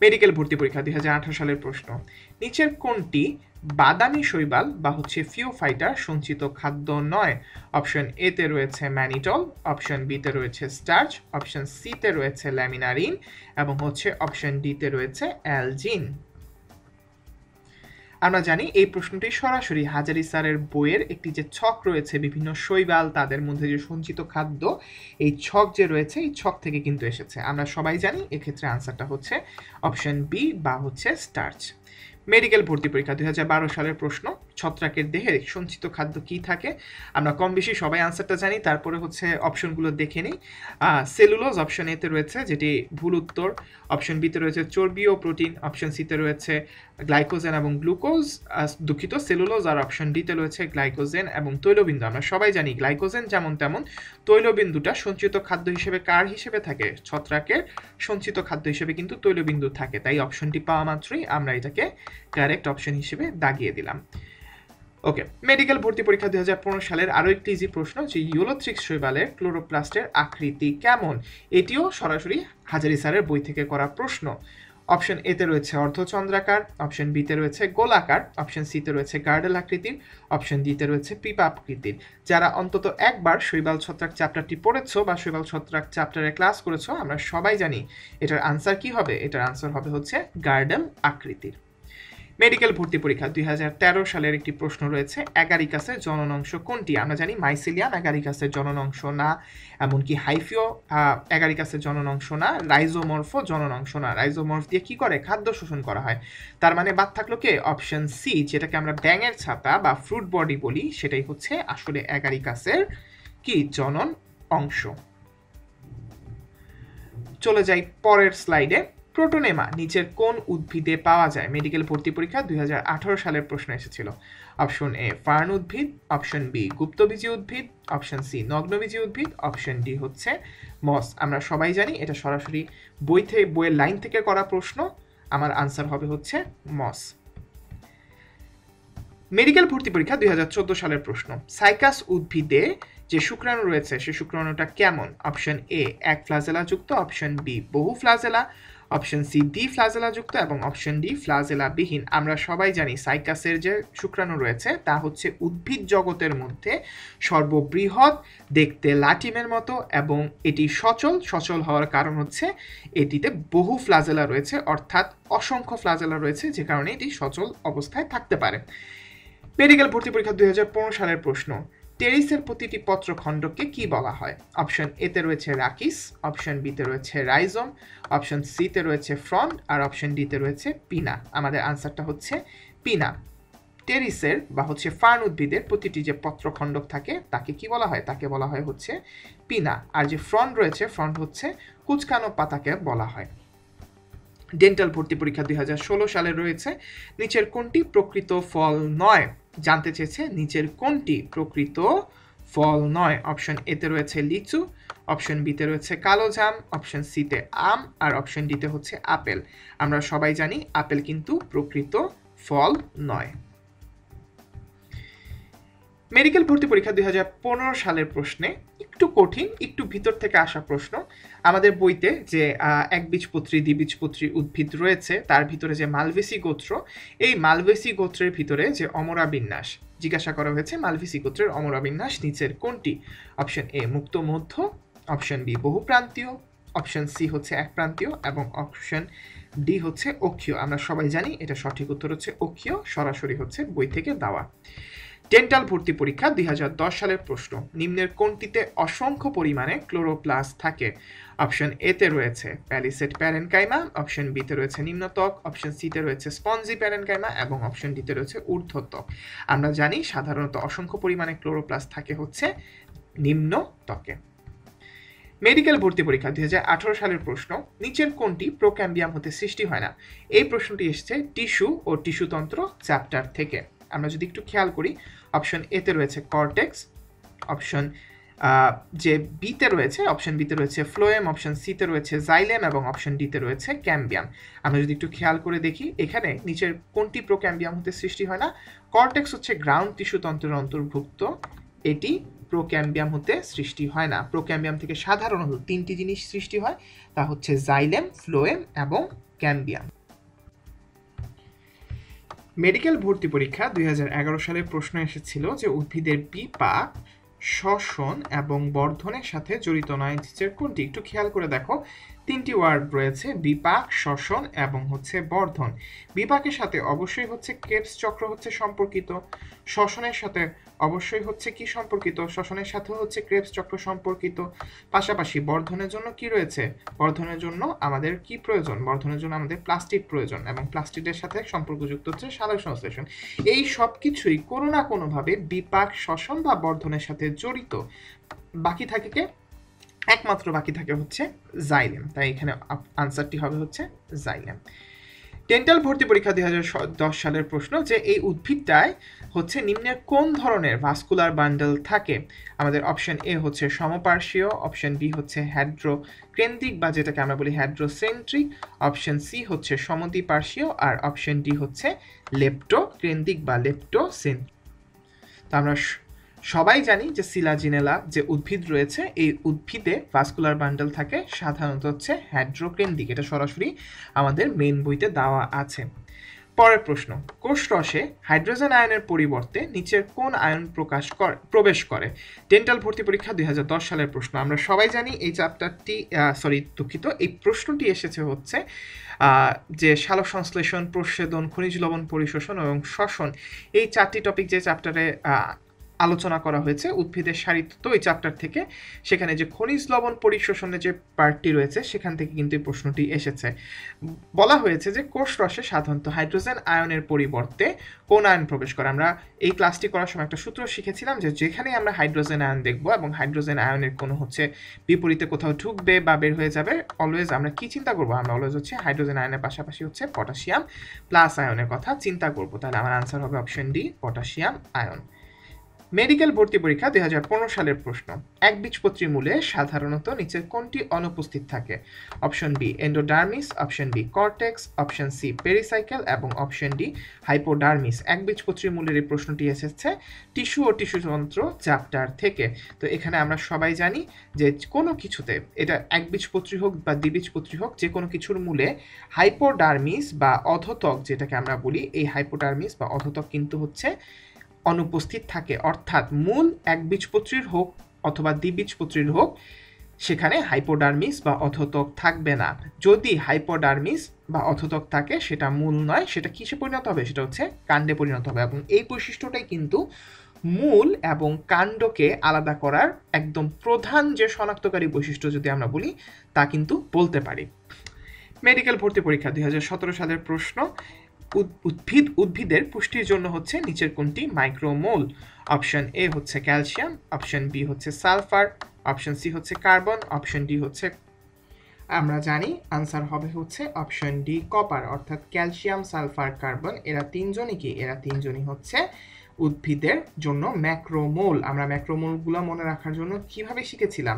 মেডিকেল ভর্তি পরীক্ষা 2018 সালের প্রশ্ন, নিচের কোনটি বাদামি শৈবাল বা হচ্ছে ফিওফাইটার সঞ্চিত খাদ্য নয়? অপশন এ তে রয়েছে ম্যানিটল, অপশন বি তে রয়েছে স্টার্চ, অপশন সি তে রয়েছে ল্যামিনারিন এবং হচ্ছে অপশন ডি তে রয়েছে অ্যালজিন। আমরা জানি এই প্রশ্নটি সরাসরি হাজারি স্যারের বইয়ের একটি যে ছক রয়েছে বিভিন্ন শৈবাল তাদের মধ্যে যে সঞ্চিত খাদ্য, এই ছক যে রয়েছে এই ছক থেকে কিন্তু এসেছে। আমরা সবাই জানি এক্ষেত্রে আনসারটা হচ্ছে অপশন বি বা হচ্ছে স্টার্চ। মেডিকেল ভর্তি পরীক্ষা 2012 সালের প্রশ্ন, ছত্রাকের দেহে সঞ্চিত খাদ্য কি থাকে? আমরা কম বেশি সবাই আনসারটা জানি, তারপরে হচ্ছে অপশনগুলো দেখে নিই। সেলুলোজ অপশন এতে রয়েছে, যেটি ভুল উত্তর। অপশন বিতে রয়েছে চর্বি ও প্রোটিন, অপশন সিতে রয়েছে গ্লাইকোজেন এবং গ্লুকোজ, দুঃখিত সেলুলোজ, আর অপশন ডিতে রয়েছে গ্লাইকোজেন এবং তৈলবিন্দু। আমরা সবাই জানি গ্লাইকোজেন যেমন তেমন তৈলবিন্দুটা সঞ্চিত খাদ্য হিসেবে কার হিসেবে থাকে? ছত্রাকের সঞ্চিত খাদ্য হিসেবে কিন্তু তৈলবিন্দু থাকে, তাই অপশনটি পাওয়া মাত্রই আমরা এটাকে কারেক্ট অপশন হিসেবে দাগিয়ে দিলাম। ওকে, মেডিকেল ভর্তি পরীক্ষা 2015 সালের আরও একটি ইজি প্রশ্ন, যে ইউলোথ্রিক্স শৈবালের ক্লোরোপ্লাস্টের আকৃতি কেমন? এটিও সরাসরি হাজারি স্যারের বই থেকে করা প্রশ্ন। অপশন এতে রয়েছে অর্ধচন্দ্রাকার, অপশন বিতে রয়েছে গোলাকার, অপশন সিতে রয়েছে গার্ডেল আকৃতির, অপশন ডিতে রয়েছে পিপা আকৃতির। যারা অন্তত একবার শৈবাল ছত্রাক চ্যাপ্টারটি পড়েছো বা শৈবাল ছত্রাক চ্যাপ্টারে ক্লাস করেছো, আমরা সবাই জানি এটার আনসার কি হবে। এটার আনসার হবে হচ্ছে গার্ডেল আকৃতির। মেডিকেল ভর্তি পরীক্ষা 2013 সালের একটি প্রশ্ন রয়েছে, অ্যাগারিকাসের জনন অংশ কোনটি? আমরা জানি মাইসিলিয়াম অ্যাগারিকাসের জনন অংশ না, এমনকি হাইফিও অ্যাগারিকাসের জনন অংশ না, রাইজোমর্ফো জনন অংশ না। রাইজোমর্ফ দিয়ে কি করে? খাদ্য শোষণ করা হয়। তার মানে বাদ থাকলো কে? অপশন সি, যেটাকে আমরা ব্যাঙের ছাতা বা ফ্রুট বডি বলি, সেটাই হচ্ছে আসলে অ্যাগারিকাসের কি জনন অংশ। চলে যাই পরের স্লাইডে। প্রোটোনেমা নিচের কোন উদ্ভিদে পাওয়া যায়? মেডিকেল ভর্তি পরীক্ষা 2018 সালের প্রশ্ন এসেছিল। অপশন এ ফার্ন উদ্ভিদ, অপশন বি গুপ্তবীজী উদ্ভিদ, অপশন সি নগ্নবীজী উদ্ভিদ, অপশন ডি হচ্ছে মস। আমরা সবাই জানি এটা সরাসরি বইয়ের লাইন থেকে করা প্রশ্ন, আমার আনসার হবে হচ্ছে মস। মেডিকেল ভর্তি পরীক্ষা 2014 সালের প্রশ্ন, সাইকাস উদ্ভিদে যে শুক্রাণু রয়েছে সে শুক্রাণুটা কেমন? অপশন এ এক ফ্লাজেলা যুক্ত, অপশন বি বহু ফ্লাজেলা, অপশন সি দ্বি ফ্লাজেলা যুক্ত এবং অপশন ডি ফ্লাজেলা বিহীন। আমরা সবাই জানি সাইকাসের যে শুক্রাণু রয়েছে তা হচ্ছে উদ্ভিদ জগতের মধ্যে সর্ববৃহৎ, দেখতে লাটিমের মতো, এবং এটি সচল হওয়ার কারণ হচ্ছে এটিতে বহু ফ্লাজেলা রয়েছে, অর্থাৎ অসংখ্য ফ্লাজেলা রয়েছে, যে কারণে এটি সচল অবস্থায় থাকতে পারে। মেডিকেল ভর্তি পরীক্ষা 2015 সালের প্রশ্ন, টেরিসের প্রতিটি পত্রখণ্ডকে কি বলা হয়? অপশন এতে রয়েছে রাকিস, অপশন বিতে রয়েছে রাইজোম, অপশন সিতে রয়েছে ফ্রন্ট, আর অপশন ডিতে রয়েছে পিনা। আমাদের আনসারটা হচ্ছে পিনা। টেরিসের বা হচ্ছে ফার্ন উদ্ভিদের প্রতিটি যে পত্রখণ্ডক থাকে তাকে কি বলা হয়? তাকে বলা হয় হচ্ছে পিনা। আর যে ফ্রন্ট রয়েছে, ফ্রন্ট হচ্ছে কুচকানো পাতাকে বলা হয়। ডেন্টাল ভর্তি পরীক্ষা 2016 সালে রয়েছে, নিচের কোনটি প্রকৃত ফল নয়? জানতে চেয়েছে নিচের কোনটি প্রকৃত ফল নয়। অপশন এতে রয়েছে লিচু, অপশন বিতে রয়েছে কালো জাম, অপশন সিতে আম, আর অপশন ডিতে হচ্ছে আপেল। আমরা সবাই জানি আপেল কিন্তু প্রকৃত ফল নয়। মেডিকেল ভর্তি পরীক্ষা 2015 সালের প্রশ্নে একটু কঠিন, একটু ভিতর থেকে আসা প্রশ্ন। আমাদের বইতে যে একবীজপত্রী দ্বিবীজপত্রী উদ্ভিদ রয়েছে তার ভিতরে যে মালভেসি গোত্র, এই মালভেসি গোত্রের ভিতরে যে অমরা বিন্যাস, জিজ্ঞাসা করা হয়েছে মালভিসি গোত্রের অমরাবিন্যাস নিচের কোনটি? অপশন এ মুক্ত মধ্য, অপশন বি বহুপ্রান্তীয়, অপশন সি হচ্ছে একপ্রান্তীয় এবং অপশন ডি হচ্ছে অক্ষীয়। আমরা সবাই জানি এটা সঠিক উত্তর হচ্ছে অক্ষীয়, সরাসরি হচ্ছে বই থেকে দেওয়া। ডেন্টাল ভর্তি পরীক্ষা 2010 সালের প্রশ্ন, নিম্নের কোনটিতে অসংখ্য পরিমাণে ক্লোরোপ্লাস্ট থাকে? অপশন এ তে রয়েছে প্যালিসেড প্যারেনকাইমা, অপশন বি তে রয়েছে নিম্নত্বক, অপশন সি তে রয়েছে স্পঞ্জি প্যারেনকাইমা এবং অপশন ডি তে রয়েছে ঊর্ধ্বত্বক। আমরা জানি সাধারণত অসংখ্য পরিমাণে ক্লোরোপ্লাস্ট থাকে হচ্ছে নিম্ন ত্বকে। মেডিকেল ভর্তি পরীক্ষা 2018 সালের প্রশ্ন, নিচের কোনটি প্রোক্যাম্বিয়াম হতে সৃষ্টি হয় না? এই প্রশ্নটি এসেছে টিস্যু ও টিস্যুতন্ত্র চ্যাপ্টার থেকে। আমরা যদি একটু খেয়াল করি, অপশন এ তে রয়েছে কর্টেক্স, অপশন যে বিতে রয়েছে, অপশন বিতে রয়েছে ফ্লোয়েম, অপশন সিতে রয়েছে জাইলেম এবং অপশন ডিতে রয়েছে ক্যাম্বিয়াম। আমরা যদি একটু খেয়াল করে দেখি, এখানে নিচের কোনটি প্রোক্যাম্বিয়াম হতে সৃষ্টি হয় না? কর্টেক্স হচ্ছে গ্রাউন্ড টিস্যুতন্ত্রের অন্তর্ভুক্ত, এটি প্রোক্যাম্বিয়াম হতে সৃষ্টি হয় না। প্রোক্যাম্বিয়াম থেকে সাধারণত তিনটি জিনিস সৃষ্টি হয়, তা হচ্ছে জাইলেম, ফ্লোয়েম এবং ক্যাম্বিয়াম। মেডিকেল ভর্তি পরীক্ষা 2011 সালের প্রশ্ন এসেছিল যে উদ্ভিদের বিপাক শ্বসন এবং বর্ধনের সাথে জড়িত নয় নিচের কোনটি? একটু খেয়াল করে দেখো, তিনটি ওয়ার্ড রয়েছে, বিপাক, শ্বসন এবং হচ্ছে বর্ধন। বিপাকের সাথে অবশ্যই হচ্ছে ক্রেবস চক্র হচ্ছে সম্পর্কিত, শ্বসনের সাথে অবশ্যই হচ্ছে কি সম্পর্কিত? শ্বসনের সাথে হচ্ছে ক্রেবস চক্র সম্পর্কিত। পাশাপাশি বর্ধনের জন্য কি রয়েছে? বর্ধনের জন্য আমাদের কি প্রয়োজন? বর্ধনের জন্য আমাদের প্লাস্টিড প্রয়োজন এবং প্লাস্টিডের সাথে সম্পর্কযুক্ত হচ্ছে সালোক সংশ্লেষণ। এই সব কিছুই কোনো না কোনোভাবে বিপাক, শ্বসন বা বর্ধনের সাথে জড়িত। বাকি থাকে কে? একমাত্র বাকি থাকে হচ্ছে জাইলেম, তাই এখানে আনসারটি হবে হচ্ছে জাইলেম। ডেন্টাল ভর্তি পরীক্ষা 2010 সালের প্রশ্ন, যে এই উদ্ভিদটায় হচ্ছে নিম্নের কোন ধরনের ভাস্কুলার বান্ডেল থাকে? আমাদের অপশন এ হচ্ছে সমপার্শ্বীয়, অপশন বি হচ্ছে হ্যাড্রোকেন্দ্রিক বা যেটাকে আমরা বলি হ্যাড্রোসেন্ট্রিক, অপশন সি হচ্ছে সমদ্বিপার্শ্বীয় আর অপশন ডি হচ্ছে লেপ্টোকেন্দ্রিক বা লেপ্টোসেন্ট্রিক। তো আমরা সবাই জানি যে সিলাজিনেলা যে উদ্ভিদ রয়েছে, এই উদ্ভিদে ভাস্কুলার বান্ডেল থাকে সাধারণত হচ্ছে হ্যাড্রোকেন্দ্রিক, এটা সরাসরি আমাদের মেইন বইতে দেওয়া আছে। পরের প্রশ্ন, কোষ রসে হাইড্রোজেন আয়নের পরিবর্তে নিচের কোন আয়ন প্রবেশ করে? ডেন্টাল ভর্তি পরীক্ষা 2010 সালের প্রশ্ন। আমরা সবাই জানি এই চ্যাপ্টারটি এই প্রশ্নটি এসেছে হচ্ছে যে সালোক সংশ্লেষণ, প্রস্বেদন, খনিজ লবণ পরিশোষণ এবং শ্বসন, এই চারটি টপিক যে চ্যাপ্টারে আলোচনা করা হয়েছে উদ্ভিদের শারীরতত্ত্ব এই চ্যাপ্টার থেকে, সেখানে যে খনিজ লবণ পরিশোষণের যে পার্টটি রয়েছে সেখান থেকে কিন্তু এই প্রশ্নটি এসেছে। বলা হয়েছে যে কোষ রসে সাধারণত হাইড্রোজেন আয়নের পরিবর্তে কোন আয়ন প্রবেশ করে? আমরা এই ক্লাসটি করার সময় একটা সূত্র শিখেছিলাম যে যেখানেই আমরা হাইড্রোজেন আয়ন দেখব এবং হাইড্রোজেন আয়নের কোনো হচ্ছে বিপরীতে কোথাও ঢুকবে বা বের হয়ে যাবে, অলওয়েজ আমরা কি চিন্তা করব? আমরা অলওয়েজ হচ্ছে হাইড্রোজেন আয়নের পাশাপাশি হচ্ছে পটাশিয়াম প্লাস আয়নের কথা চিন্তা করব। তাহলে আমার আনসার হবে option D, potassium ion. Medical ভর্তি পরীক্ষা 2015 সালের প্রশ্ন, একবীজপত্রী মূলে সাধারণত নিচের কোনটি অনুপস্থিত থাকে? Option B endodermis, option B cortex, option C pericycle এবং অপশন ডি হাইপোডার্মিস। একবীজপত্রী মূলের এই প্রশ্নটি এসেছে টিস্যু ও টিস্যুতন্ত্র চ্যাপ্টার থেকে। তো এখানে আমরা সবাই জানি যে কোনো কিছুতে, এটা একবীজপত্রী হোক বা দ্বিবীজপত্রী হোক, যে কোনো কিছুর মূলে হাইপোডার্মিস বা অধোত্বক যেটাকে আমরা বলি, এই হাইপোডার্মিস বা অধোত্বক কিন্তু হচ্ছে অনুপস্থিত থাকে। অর্থাৎ মূল একবীজপত্রীর হোক অথবা দ্বিবীজপত্রীর হোক, সেখানে হাইপোডার্মিস বা অধোত্বক থাকবে না। যদি হাইপোডার্মিস বা অধোত্বক থাকে সেটা মূল নয়, সেটা কিসে পরিণত হবে? সেটা হচ্ছে কাণ্ডে পরিণত হবে। এবং এই বৈশিষ্ট্যটাই কিন্তু মূল এবং কাণ্ডকে আলাদা করার একদম প্রধান যে শনাক্তকারী বৈশিষ্ট্য যদি আমরা বলি তা কিন্তু বলতে পারি। মেডিকেল ভর্তি পরীক্ষা 2017 সালের প্রশ্ন, উদ্ভিদের পুষ্টির জন্য হচ্ছে নিচের কোনটি মাইক্রোমোল? অপশন এ হচ্ছে ক্যালসিয়াম, অপশন বি হচ্ছে সালফার, অপশন সি হচ্ছে কার্বন, অপশন ডি হচ্ছে, আমরা জানি আনসার হবে হচ্ছে অপশন ডি কপার। অর্থাৎ ক্যালসিয়াম, সালফার, কার্বন এরা তিনজনই কি? এরা তিনজনই হচ্ছে উদ্ভিদের জন্য ম্যাক্রোমোল। আমরা ম্যাক্রোমোলগুলো মনে রাখার জন্য কিভাবে শিখেছিলাম?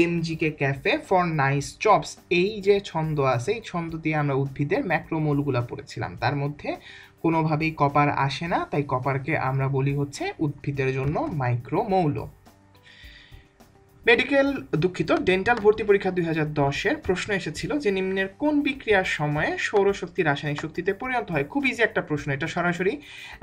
এমজিকে ক্যাফে ফর নাইস জবস, এই যে ছন্দ আছে, এই ছন্দ দিয়ে আমরা উদ্ভিদের ম্যাক্রোমোলগুলো পড়েছিলাম। তার মধ্যে কোনোভাবেই কপার আসে না, তাই কপারকে আমরা বলি হচ্ছে উদ্ভিদের জন্য মাইক্রোমৌল। ডেন্টাল ভর্তি পরীক্ষা 2010-এর প্রশ্ন এসেছিল যে নিম্নের কোন বিক্রিয়ার সময়ে সৌরশক্তি রাসায়নিক শক্তিতে পরিণত হয়। খুব ইজি একটা প্রশ্ন, এটা সরাসরি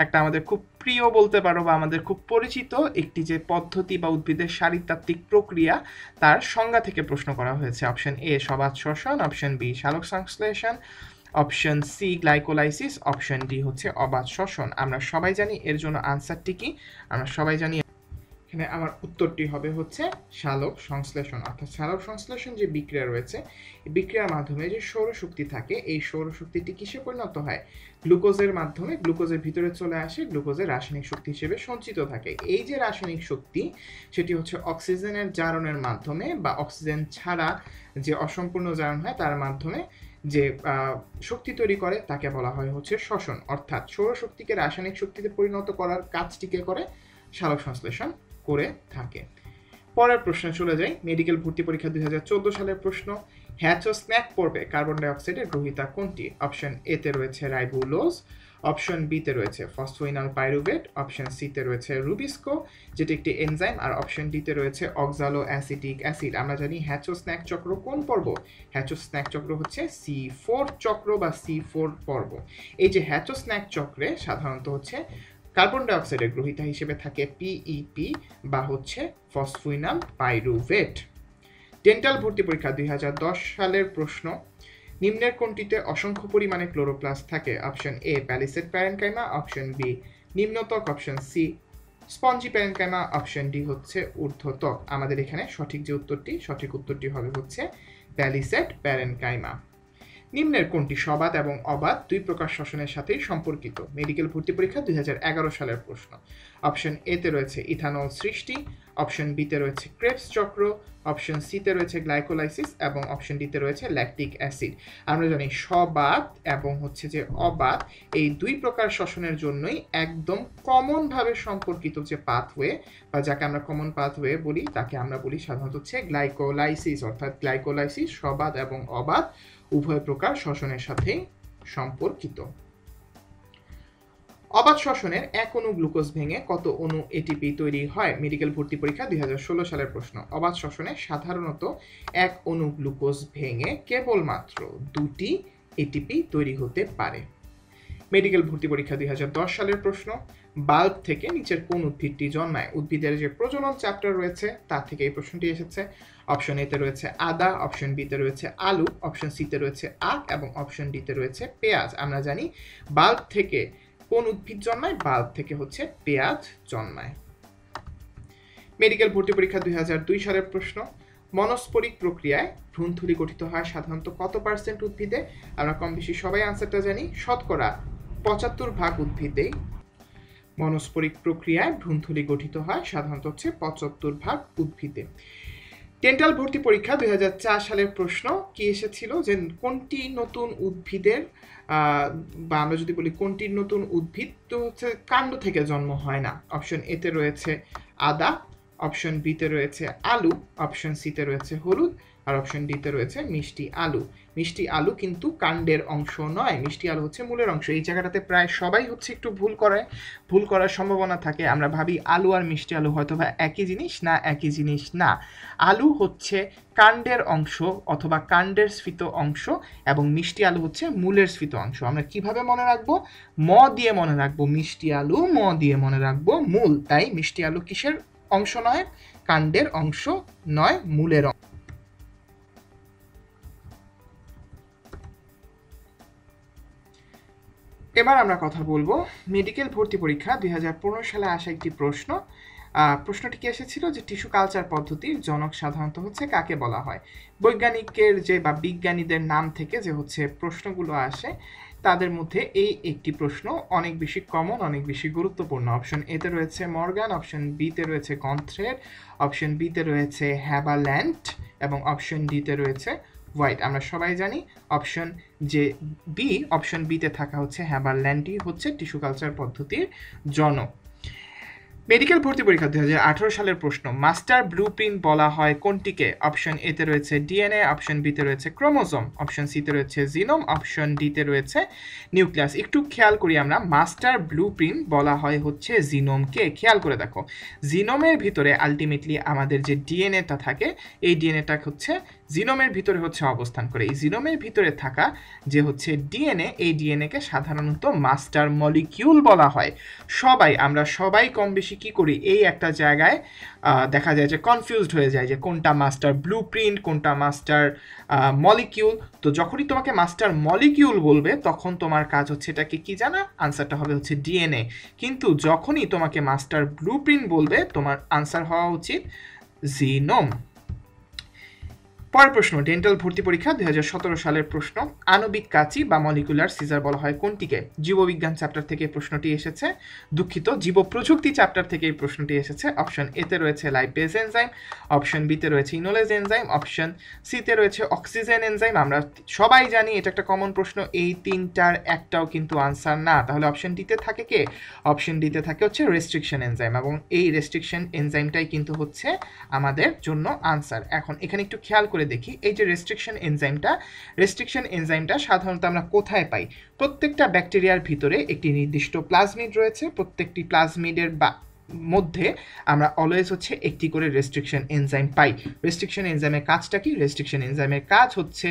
একটা আমাদের খুব প্রিয় বলতে পারো বা আমাদের খুব পরিচিত একটি যে পদ্ধতি বা উদ্ভিদের শারীরতাত্ত্বিক প্রক্রিয়া তার সংজ্ঞা থেকে প্রশ্ন করা হয়েছে। অপশন এ সবাত শ্বসন, অপশন বি সালোক সংশ্লেষণ, option C glycolysis, option D হচ্ছে অবাত শ্বসন। আমরা সবাই জানি এর জন্য আনসারটি কি, আমরা সবাই জানি এখানে আমার উত্তরটি হবে হচ্ছে সালোক সংশ্লেষণ। অর্থাৎ সালোক সংশ্লেষণ যে বিক্রিয়া রয়েছে, এই বিক্রিয়ার মাধ্যমে যে সৌরশক্তি থাকে, এই সৌরশক্তিটি কিসে পরিণত হয়? গ্লুকোজের মাধ্যমে, গ্লুকোজের ভিতরে চলে আসে, গ্লুকোজের রাসায়নিক শক্তি হিসেবে সঞ্চিত থাকে। এই যে রাসায়নিক শক্তি, সেটি হচ্ছে অক্সিজেনের জারণের মাধ্যমে বা অক্সিজেন ছাড়া যে অসম্পূর্ণ জারণ হয় তার মাধ্যমে যে শক্তি তৈরি করে তাকে বলা হয় হচ্ছে শ্বসন। অর্থাৎ সৌরশক্তিকে রাসায়নিক শক্তিতে পরিণত করার কাজটিকে করে সালোক সংশ্লেষণ করে থাকে। পরের প্রশ্নে চলে যাই। মেডিকেল ভর্তি পরীক্ষা 2014 সালের প্রশ্ন। হ্যাচ ও স্ন্যাক পর্বে কার্বন ডাইঅক্সাইডের গ্রহীতা কোনটি? অপশন এ তে রয়েছে রাইবোলোজ, অপশন বি তে রয়েছে ফসফোইনাল পাইরুভেট, অপশন সি তে রয়েছে রুবিস্কো যেটি একটি এনজাইম, আর অপশন ডি তে রয়েছে অক্সালো অ্যাসিটিক অ্যাসিড। আমরা জানি হ্যাচ ও স্ন্যাক চক্র কোন পর্ব? হ্যাচ ও স্ন্যাক চক্র হচ্ছে C4 চক্র বা C4 পর্ব। এই যে হ্যাচ ও স্ন্যাক চক্রে সাধারণত হচ্ছে কার্বন ডাইঅক্সাইডের গ্রহীতা হিসেবে থাকে পিইপি বা হচ্ছে ফসফোইনাল পাইরুভেট। ডেন্টাল ভর্তি পরীক্ষা 2010 সালের প্রশ্ন। নিম্নের কোনটিতে অসংখ্য পরিমাণে ক্লোরোপ্লাস্ট থাকে? Option A palisade parenchyma, option B নিম্নত্বক, option C spongy parenchyma, option D হচ্ছে ঊর্ধ্বত্বক। আমাদের এখানে সঠিক উত্তরটি হবে হচ্ছে প্যালিসেড প্যারেনকাইমা। নিম্নের কোনটি সবাত এবং অবাত দুই প্রকার শ্বসনের সাথেই সম্পর্কিত? মেডিকেল ভর্তি পরীক্ষা 2011 সালের প্রশ্ন। অপশন এ তে রয়েছে ইথানল সৃষ্টি, অপশন বি তে রয়েছে ক্রেবস চক্র, অপশন সি তে রয়েছে গ্লাইকোলাইসিস এবং অপশন ডি তে রয়েছে ল্যাকটিক অ্যাসিড। আমরা জানি সবাত এবং হচ্ছে যে অবাত এই দুই প্রকার শ্বসনের জন্যই একদম কমন ভাবে সম্পর্কিত যে পাথওয়ে বা যাকে আমরা কমন পাথওয়ে বলি তাকে আমরা বলি সাধারণত হচ্ছে গ্লাইকোলাইসিস। অর্থাৎ গ্লাইকোলাইসিস সবাত এবং অবাত উভয় প্রকার শ্বসনের সাথে সম্পর্কিত। অবাত শ্বসনের এক অণু গ্লুকোজ ভেঙে কত অণু এটিপি তৈরি হয়? মেডিকেল ভর্তি পরীক্ষা 2016 সালের প্রশ্ন। অবাত শ্বসনে সাধারণত এক অণু গ্লুকোজ ভেঙে কেবলমাত্র 2টি এটিপি তৈরি হতে পারে। মেডিকেল ভর্তি পরীক্ষা 2010 সালের প্রশ্ন। বাল্ব থেকে নিচের কোন উদ্ভিদটি জন্মায়? উদ্ভিদের যে প্রজনন চ্যাপ্টার রয়েছে তার থেকে এই প্রশ্নটি এসেছে। অপশন এ তে রয়েছে আদা, অপশন বি তে রয়েছে আলু, অপশন সি তে রয়েছে আখ এবং অপশন ডি তে রয়েছে পেঁয়াজ। আমরা জানি বাল্ব থেকে কোন উদ্ভিদ জন্মায়? বাল্ব থেকে হচ্ছে পেঁয়াজ জন্মায়। মেডিকেল ভর্তি পরীক্ষা 2002 সালের প্রশ্ন। মনস্পরিক প্রক্রিয়ায় ভ্রূণথলি গঠিত হয় সাধারণত কত পার্সেন্ট উদ্ভিদে? আমরা কম বেশি সবাই আনসারটা জানি। শতকরা 75% উদ্ভিদেই মনস্পরিক প্রক্রিয়ায় ভ্রূণথলি গঠিত হয় সাধারণত হচ্ছে 75% উদ্ভিদে। ডেন্টাল ভর্তি পরীক্ষা 2004 সালের প্রশ্ন কি এসেছিল যে কোনটি নতুন উদ্ভিদের বা আমরা যদি বলি কোনটি নতুন উদ্ভিদ তো হচ্ছে কাণ্ড থেকে জন্ম হয় না? অপশন এ তে রয়েছে আদা, অপশন বি তে রয়েছে আলু, অপশন সি তে রয়েছে হলুদ আর অপশন ডি তে রয়েছে মিষ্টি আলু। মিষ্টি আলু কিন্তু কাণ্ডের অংশ নয়, মিষ্টি আলু হচ্ছে মূলের অংশ। এই জায়গাটাতে প্রায় সবাই হচ্ছে একটু ভুল করার সম্ভাবনা থাকে। আমরা ভাবি আলু আর মিষ্টি আলু হয়তো বা একই জিনিস, না একই জিনিস না। আলু হচ্ছে কাণ্ডের অংশ অথবা কাণ্ডের স্ফীত অংশ এবং মিষ্টি আলু হচ্ছে মূলের স্ফীত অংশ। আমরা কিভাবে মনে রাখবো? ম দিয়ে মনে রাখবো মিষ্টি আলু, ম দিয়ে মনে রাখবো মূল। তাই মিষ্টি আলু কিসের অংশ নয়? কাণ্ডের অংশ নয়, মূলের অংশ। এবার আমরা কথা বলবো মেডিকেল ভর্তি পরীক্ষা 2015 সালে আসা একটি প্রশ্ন। প্রশ্নটি কি এসেছিল যে টিস্যু কালচার পদ্ধতির জনক সাধারণত হচ্ছে কাকে বলা হয়? বৈজ্ঞানিকের যে বা বিজ্ঞানীদের নাম থেকে যে হচ্ছে প্রশ্নগুলো আসে তাদের মধ্যে এই একটি প্রশ্ন অনেক বেশি কমন, অনেক বেশি গুরুত্বপূর্ণ। অপশন এ তে রয়েছে মর্গান, অপশন বি তে রয়েছে গন্থ্রেড, অপশন বি তে রয়েছে হ্যাবাল্যান্ড এবং অপশন ডি তে রয়েছে হোয়াইট। আমরা সবাই জানি অপশন বি তে থাকা হচ্ছে হ্যাবাল্যান্ডই হচ্ছে টিস্যু কালচার পদ্ধতির জনক। মেডিকেল ভর্তি পরীক্ষা 2018 সালের প্রশ্ন, মাস্টার ব্লুপ্রিন্ট বলা হয় কোনটিকে? অপশন এ তে রয়েছে ডিএনএ, অপশন বি তে রয়েছে ক্রোমোজোম, অপশন সি তে রয়েছে জিনোম, অপশন ডি তে রয়েছে নিউক্লিয়াস। একটু খেয়াল করি আমরা, মাস্টার ব্লুপ্রিন্ট বলা হয় হচ্ছে জিনোমকে। খেয়াল করে দেখো, জিনোমের ভিতরে আলটিমেটলি আমাদের যে ডিএনএটা থাকে, এই ডিএনএটা হচ্ছে জিনোমের ভিতরে হচ্ছে অবস্থান করে। এই জিনোমের ভিতরে থাকা যে হচ্ছে ডিএনএ, এই ডিএনএকে সাধারণত মাস্টার মলিকিউল বলা হয়। আমরা সবাই কম বেশি কি করি, এই একটা জায়গায় দেখা যায় যে কনফিউজড হয়ে যায় যে কোনটা মাস্টার ব্লুপ্রিন্ট, কোনটা মাস্টার মলিকিউল। তো যখনই তোমাকে মাস্টার মলিকিউল বলবে তখন তোমার কাজ হচ্ছে এটাকে কি জানা, আনসারটা হবে হচ্ছে ডিএনএ। কিন্তু যখনই তোমাকে মাস্টার ব্লুপ্রিন্ট বলবে তোমার আনসার হওয়া উচিত জিনোম। পরের প্রশ্ন, ডেন্টাল ভর্তি পরীক্ষা 2017 সালের প্রশ্ন, আণবিক কাঁচি বা মলিকুলার সিজার বলা হয় কোনটিকে? জীববিজ্ঞান চ্যাপ্টার থেকে এই প্রশ্নটি এসেছে, দুঃখিত জীব প্রযুক্তি চ্যাপ্টার থেকে এই প্রশ্নটি এসেছে। অপশন এ তে রয়েছে লাইপেজ এনজাইম, অপশন বি তে রয়েছে ইনোলেজ এনজাইম, অপশন সি তে রয়েছে অক্সিজেন এনজাইম। আমরা সবাই জানি এটা একটা কমন প্রশ্ন, এই তিনটার একটাও কিন্তু আনসার না। তাহলে অপশন ডিতে থাকে কে? অপশন ডিতে থাকে হচ্ছে রেস্ট্রিকশন এনজাইম, এবং এই রেস্ট্রিকশন এনজাইমটাই কিন্তু হচ্ছে আমাদের জন্য আনসার। এখন এখানে একটু খেয়াল করে দেখি, এই যে রেস্ট্রিকশন এনজাইমটা সাধারণত আমরা কোথায় পাই? প্রত্যেকটা ব্যাকটেরিয়ার ভিতরে একটি নির্দিষ্ট প্লাজমিড রয়েছে, প্রত্যেকটি প্লাজমিডের মধ্যে আমরা অলওয়েজ হচ্ছে একটি করে রেস্ট্রিকশন এনজাইম পাই। রেস্ট্রিকশন এনজাইমের কাজটা কি? রেস্ট্রিকশন এনজাইমের কাজ হচ্ছে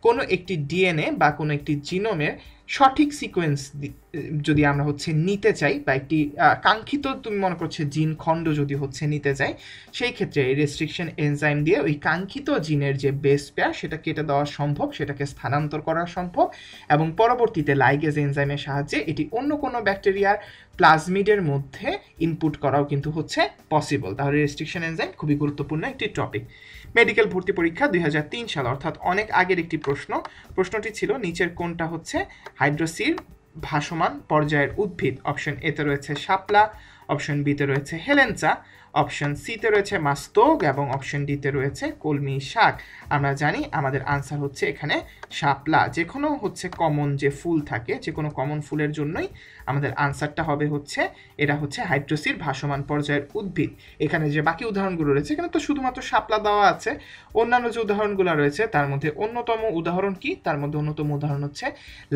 কোনো একটি ডিএনএ বা কোনো একটি জিনোমের সঠিক সিকোয়েন্স যদি আমরা হচ্ছে নিতে চাই, বা একটি কাঙ্ক্ষিত তুমি মনে করছো জিন খণ্ড যদি হচ্ছে নিতে চাই, সেই ক্ষেত্রে এই রেস্ট্রিকশন এনজাইম দিয়ে ওই কাঙ্ক্ষিত জিনের যে বেস পেয়ার সেটা কেটে দেওয়া সম্ভব, সেটাকে স্থানান্তর করা সম্ভব, এবং পরবর্তীতে লাইগেজ এনজাইমের সাহায্যে এটি অন্য কোনো ব্যাকটেরিয়ার প্লাজমিডের মধ্যে ইনপুট করাও কিন্তু হচ্ছে পসিবল। তাহলে রেস্ট্রিকশন এনজাইম খুবই গুরুত্বপূর্ণ একটি টপিক। মেডিকেল ভর্তি পরীক্ষা 2003 সাল, অর্থাৎ অনেক আগের একটি প্রশ্নটি ছিল নিচের কোনটা হচ্ছে হাইড্রোসির ভাসমান পর্যায়ের উদ্ভিদ? অপশন এ তে রয়েছে শাপলা, অপশন বি তে রয়েছে হেলেঞ্চা, অপশন সি তে রয়েছে মাস্তক, এবং অপশন ডি তে রয়েছে কলমি শাক। আমরা জানি আমাদের আনসার হচ্ছে এখানে শাপলা। যে কোনো হচ্ছে কমন যে ফুল থাকে, যে কোনো কমন ফুলের জন্যই আমাদের আনসারটা হবে হচ্ছে এটা হচ্ছে হাইড্রোসির ভাসমান পর্যায়ের উদ্ভিদ। এখানে যে বাকি উদাহরণগুলো রয়েছে, এখানে তো শুধুমাত্র শাপলা দেওয়া আছে, অন্যান্য যে উদাহরণগুলো রয়েছে তার মধ্যে অন্যতম উদাহরণ কি? তার মধ্যে অন্যতম উদাহরণ হচ্ছে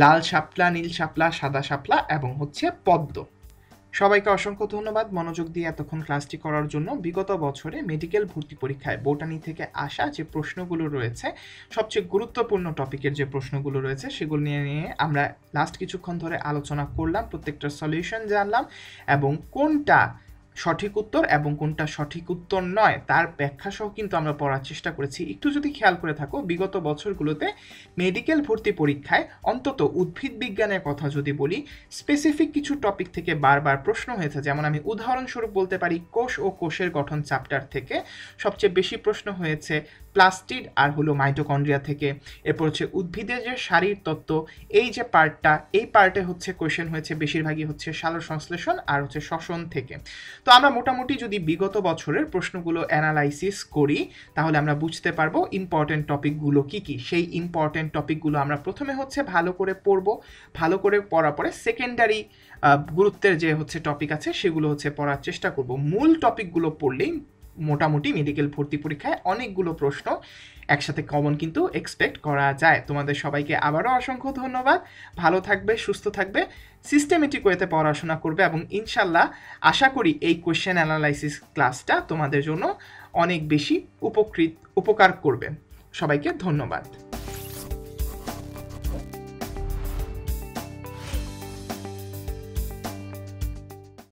লাল শাপলা, নীল শাপলা, সাদা শাপলা এবং হচ্ছে পদ্ম। সবাইকে অসংখ্য ধন্যবাদ মনোযোগ দিয়ে এতক্ষণ ক্লাসটি করার জন্য। বিগত বছরে মেডিকেল ভর্তি পরীক্ষায় বোটানি থেকে আসা যে প্রশ্নগুলো রয়েছে, সবচেয়ে গুরুত্বপূর্ণ টপিকের যে প্রশ্নগুলো রয়েছে সেগুলো নিয়ে আমরা লাস্ট কিছুক্ষণ ধরে আলোচনা করলাম, প্রত্যেকটা সলিউশন জানলাম, এবং কোনটা সঠিক উত্তর এবং কোনটা সঠিক উত্তর নয় তার ব্যাখ্যা সহ কিন্তু আমরা পড়ার চেষ্টা করেছি। একটু যদি খেয়াল করে থাকো, বিগত বছরগুলোতে মেডিকেল ভর্তি পরীক্ষায় অন্তত উদ্ভিদ বিজ্ঞানের কথা যদি বলি, স্পেসিফিক কিছু টপিক থেকে বারবার প্রশ্ন হয়েছে। যেমন আমি উদাহরণস্বরূপ বলতে পারি, কোষ ও কোষের গঠন চ্যাপ্টার থেকে সবচেয়ে বেশি প্রশ্ন হয়েছে প্লাস্টিড আর হলো মাইটোকন্ড্রিয়া থেকে। এরপর হচ্ছে উদ্ভিদের যে শারীর তত্ত্ব, এই যে পার্টটা, এই পার্টে হচ্ছে কোয়েশ্চেন হয়েছে বেশিরভাগই হচ্ছে সালোক সংশ্লেষণ আর হচ্ছে শ্বসন থেকে। তো আমরা মোটামুটি যদি বিগত বছরের প্রশ্নগুলো অ্যানালাইসিস করি তাহলে আমরা বুঝতে পারবো ইম্পর্টেন্ট টপিকগুলো কি কি। সেই ইম্পর্টেন্ট টপিকগুলো আমরা প্রথমে হচ্ছে ভালো করে পড়বো, ভালো করে পড়ার পরে সেকেন্ডারি গুরুত্বের যে হচ্ছে টপিক আছে সেগুলো হচ্ছে পড়ার চেষ্টা করব। মূল টপিকগুলো পড়লেই মোটামুটি মেডিকেল ভর্তি পরীক্ষায় অনেকগুলো প্রশ্ন একসাথে কমন কিন্তু এক্সপেক্ট করা যায়। তোমাদের সবাইকে আবারও অসংখ্য ধন্যবাদ। ভালো থাকবে, সুস্থ থাকবে, সিস্টেমেটিক ওয়েতে পড়াশোনা করবে, এবং ইনশাল্লাহ আশা করি এই কোয়েশ্চেন অ্যানালাইসিস ক্লাসটা তোমাদের জন্য অনেক বেশি উপকার করবে। সবাইকে ধন্যবাদ।